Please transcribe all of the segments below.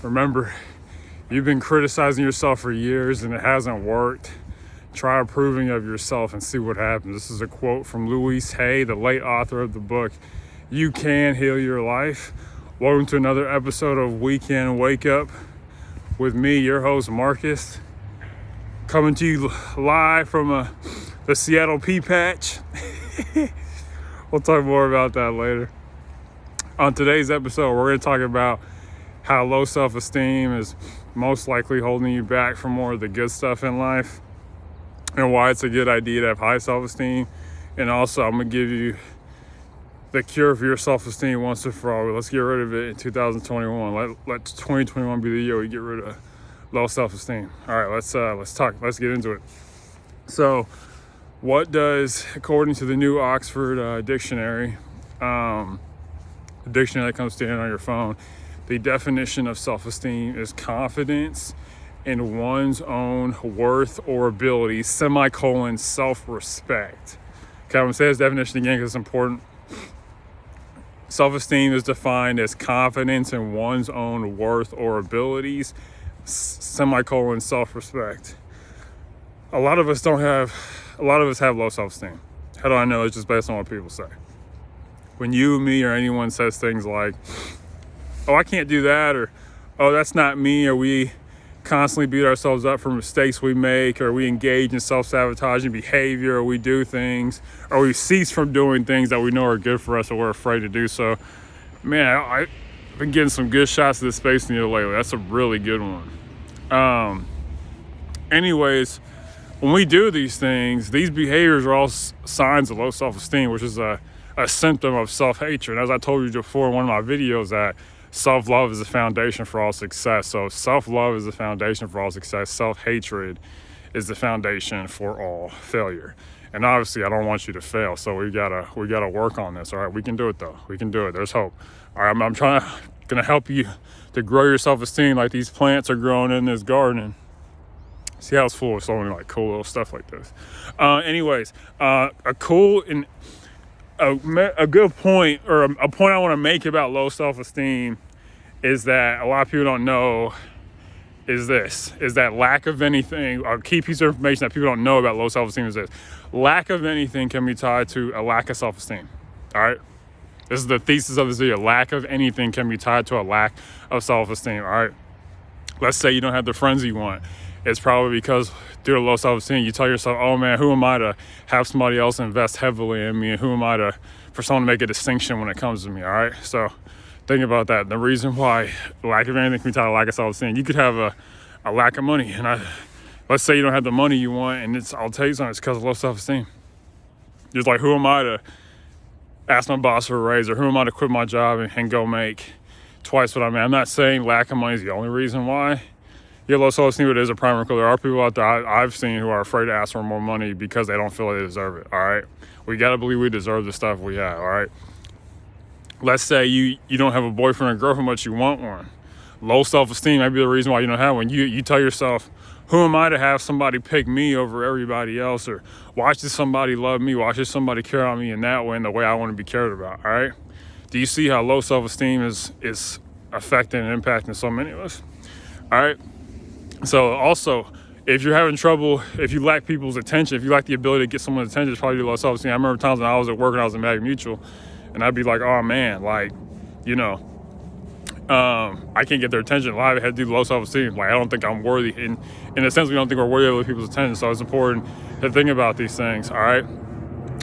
Remember, you've been criticizing yourself for years and it hasn't worked. Try approving of yourself and see what happens. This is a quote from Louise Hay, the late author of the book, You Can Heal Your Life. Welcome to another episode of Weekend Wake Up with me, your host, Marcus. Coming to you live from the Seattle Pea Patch. We'll talk more about that later. On today's episode, we're going to talk about how low self-esteem is most likely holding you back from more of the good stuff in life, and why it's a good idea to have high self-esteem. And also, I'm going to give you the cure for your self-esteem once and for all. Let's get rid of it in 2021. Let 2021 be the year we get rid of low self-esteem. All right, let's talk. Let's get into it. So, what does, according to the new Oxford dictionary, the dictionary that comes standing on your phone, the definition of self-esteem is confidence in one's own worth or ability, self-respect. Okay, I'm going to say this definition again because it's important. Self-esteem is defined as confidence in one's own worth or abilities, self-respect. A lot of us have low self-esteem. How do I know? It's just based on what people say. When you, me, or anyone says things like, oh, I can't do that, or oh, that's not me, or we constantly beat ourselves up for mistakes we make, or we engage in self-sabotaging behavior, or we do things, or we cease from doing things that we know are good for us or we're afraid to do so. Man, I've been getting some good shots of this space needle lately. That's a really good one. Anyways, when we do these things, these behaviors are all signs of low self-esteem, which is a symptom of self-hatred. As I told you before in one of my videos, that self-love is the foundation for all success. So self-love is the foundation for all success. Self-hatred is the foundation for all failure. And obviously, I don't want you to fail. So we gotta work on this. All right, we can do it though. We can do it. There's hope. All right, I'm gonna help you to grow your self-esteem like these plants are growing in this garden. See how it's full of so many like cool little stuff like this. Anyways, a good point, or a point I want to make about low self-esteem is that a lot of people don't know is that lack of anything, a key piece of information that people don't know about low self-esteem is this. Lack of anything can be tied to a lack of self-esteem. All right? This is the thesis of this video. Lack of anything can be tied to a lack of self-esteem. All right? Let's say you don't have the friends you want. It's probably because due to low self-esteem, you tell yourself, oh man, who am I to have somebody else invest heavily in me? And who am I for someone to make a distinction when it comes to me, all right? So think about that. The reason why lack of anything can be tied to lack of self-esteem, you could have a lack of money. And let's say you don't have the money you want, and I'll tell you something, it's because of low self-esteem. Just like, who am I to ask my boss for a raise, or who am I to quit my job and go make twice what I make? I'm not saying lack of money is the only reason why. Yeah, low self-esteem, it is a primary cause. There are people out there I've seen who are afraid to ask for more money because they don't feel like they deserve it, all right? We got to believe we deserve the stuff we have, all right? Let's say you don't have a boyfriend or girlfriend, but you want one. Low self-esteem might be the reason why you don't have one. You tell yourself, who am I to have somebody pick me over everybody else? Or why should somebody love me? Why should somebody care about me in that way, in the way I want to be cared about, all right? Do you see how low self-esteem is affecting and impacting so many of us, all right? So also, if you're having trouble, if you lack people's attention, if you lack the ability to get someone's attention, it's probably due to low self-esteem. I remember times when I was at work and I was in Mag Mutual, and I'd be like, oh man, like, I can't get their attention. A lot of it had to do with low self-esteem. Like, I don't think I'm worthy. In a sense, we don't think we're worthy of other people's attention. So it's important to think about these things, all right?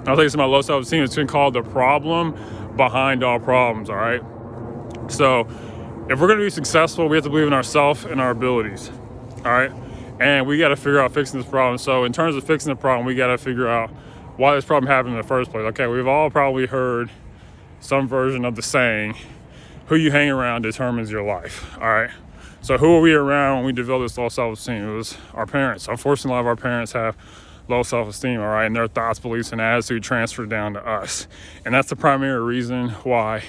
I'll tell you something about low self-esteem. It's been called the problem behind all problems, all right? So if we're gonna be successful, we have to believe in ourselves and our abilities. All right, and we got to figure out fixing this problem. So in terms of fixing the problem, we got to figure out why this problem happened in the first place. Okay, we've all probably heard some version of the saying, who you hang around determines your life, all right? So who are we around when we develop this low self-esteem? It was our parents. Unfortunately, a lot of our parents have low self-esteem, all right? And their thoughts, beliefs, and attitude transfer down to us. And that's the primary reason why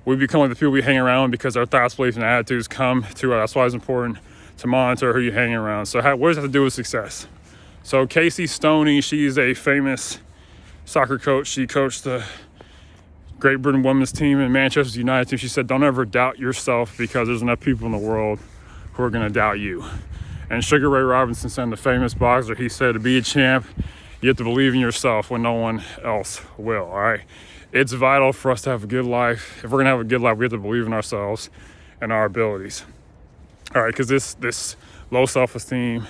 we become like the people we hang around, because our thoughts, beliefs, and attitudes come to us. That's why it's important to monitor who you hang around. So what does that have to do with success? So Casey Stoney, she's a famous soccer coach. She coached the Great Britain women's team and Manchester United team. She said, don't ever doubt yourself because there's enough people in the world who are going to doubt you. And Sugar Ray Robinson said, the famous boxer, he said, to be a champ, you have to believe in yourself when no one else will, all right? It's vital for us to have a good life. If we're going to have a good life, we have to believe in ourselves and our abilities. All right, because this low self-esteem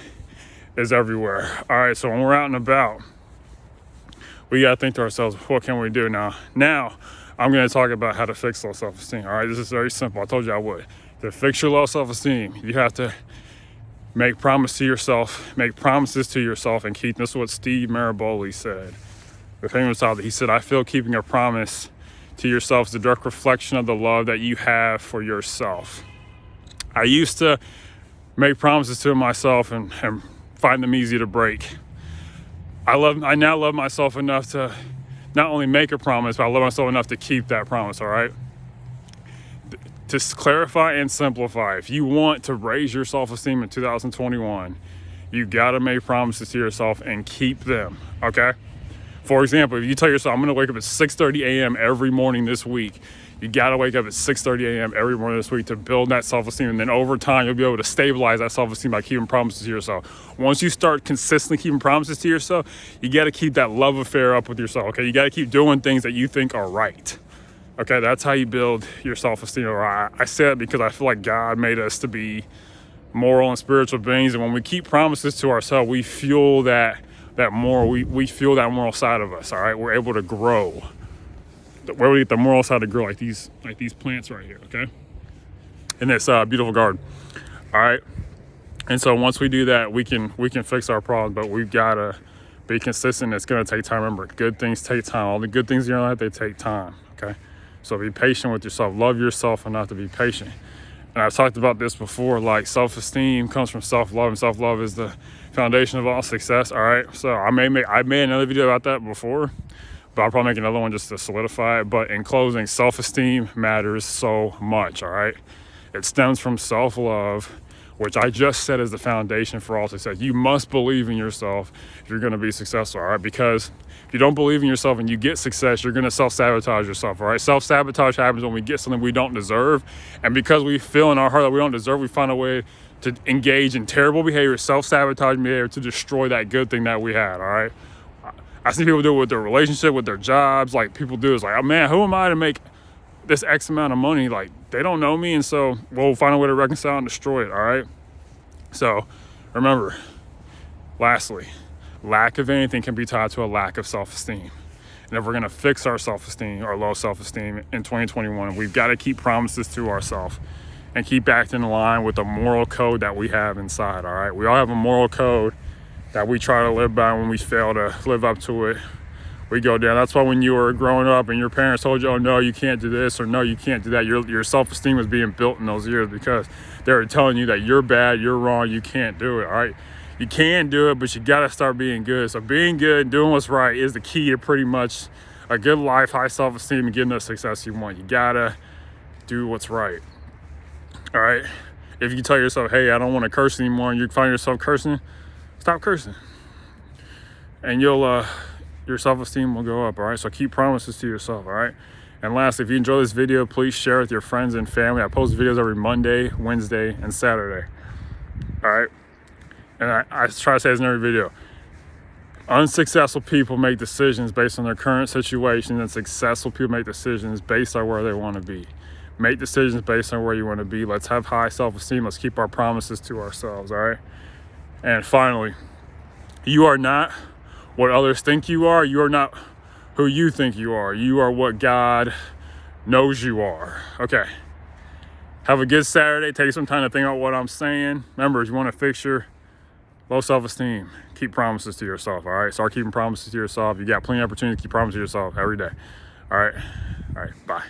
is everywhere. All right, so when we're out and about, we got to think to ourselves, what can we do now? Now, I'm going to talk about how to fix low self-esteem. All right, this is very simple. I told you I would. To fix your low self-esteem, you have to make promises to yourself, and keep. This is what Steve Maraboli said. The famous author, he said, I feel keeping a promise to yourself is a direct reflection of the love that you have for yourself. I used to make promises to myself and find them easy to break. I now love myself enough to not only make a promise, but I love myself enough to keep that promise, all right? To clarify and simplify, if you want to raise your self-esteem in 2021, you gotta make promises to yourself and keep them, okay? For example, if you tell yourself, I'm gonna wake up at 6:30 a.m. every morning this week, you gotta wake up at 6:30 a.m. every morning this week to build that self-esteem. And then over time, you'll be able to stabilize that self-esteem by keeping promises to yourself. Once you start consistently keeping promises to yourself, you gotta keep that love affair up with yourself, okay? You gotta keep doing things that you think are right. Okay, that's how you build your self-esteem. I say it because I feel like God made us to be moral and spiritual beings. And when we keep promises to ourselves, we fuel that moral, we feel that moral side of us, all right? We're able to grow. Where we get the moral side to grow, like these plants right here, okay? In this beautiful garden, all right? And so once we do that, we can fix our problems, but we've gotta be consistent. It's gonna take time. Remember, good things take time. All the good things in your life, they take time, okay? So be patient with yourself. Love yourself enough to be patient. And I've talked about this before, like self-esteem comes from self-love, and self-love is the foundation of all success, all right? So I made another video about that before, but I'll probably make another one just to solidify it. But in closing, self-esteem matters so much, all right? It stems from self-love, which I just said is the foundation for all success. You must believe in yourself if you're gonna be successful, all right? Because if you don't believe in yourself and you get success, you're gonna self-sabotage yourself, all right? Self-sabotage happens when we get something we don't deserve. And because we feel in our heart that we don't deserve, we find a way to engage in terrible behavior, self-sabotage behavior to destroy that good thing that we had, all right? I see people do it with their relationship, with their jobs. Like people do is like, oh man, who am I to make this X amount of money? Like they don't know me. And so we'll find a way to reconcile and destroy it, all right? So remember, lastly, lack of anything can be tied to a lack of self-esteem. And if we're gonna fix our self-esteem, our low self-esteem in 2021, we've gotta keep promises to ourselves and keep acting in line with the moral code that we have inside, all right? We all have a moral code that we try to live by. When we fail to live up to it, we go down. That's why when you were growing up and your parents told you, oh no, you can't do this, or no, you can't do that, your self-esteem was being built in those years because they were telling you that you're bad, you're wrong, you can't do it, all right? You can do it, but you gotta start being good. So being good and doing what's right is the key to pretty much a good life, high self-esteem, and getting the success you want. You gotta do what's right, all right? If you tell yourself, hey, I don't wanna curse anymore, and you find yourself cursing, stop cursing. And your self-esteem will go up, all right? So keep promises to yourself, all right? And lastly, if you enjoy this video, please share with your friends and family. I post videos every Monday, Wednesday, and Saturday, all right? And I try to say this in every video. Unsuccessful people make decisions based on their current situation, and successful people make decisions based on where they want to be. Make decisions based on where you want to be. Let's have high self-esteem. Let's keep our promises to ourselves, all right? And finally, you are not what others think you are. You are not who you think you are. You are what God knows you are. Okay. Have a good Saturday. Take some time to think about what I'm saying. Remember, if you want to fix your low self-esteem, keep promises to yourself, all right? Start keeping promises to yourself. You got plenty of opportunity to keep promises to yourself every day, all right? All right, bye.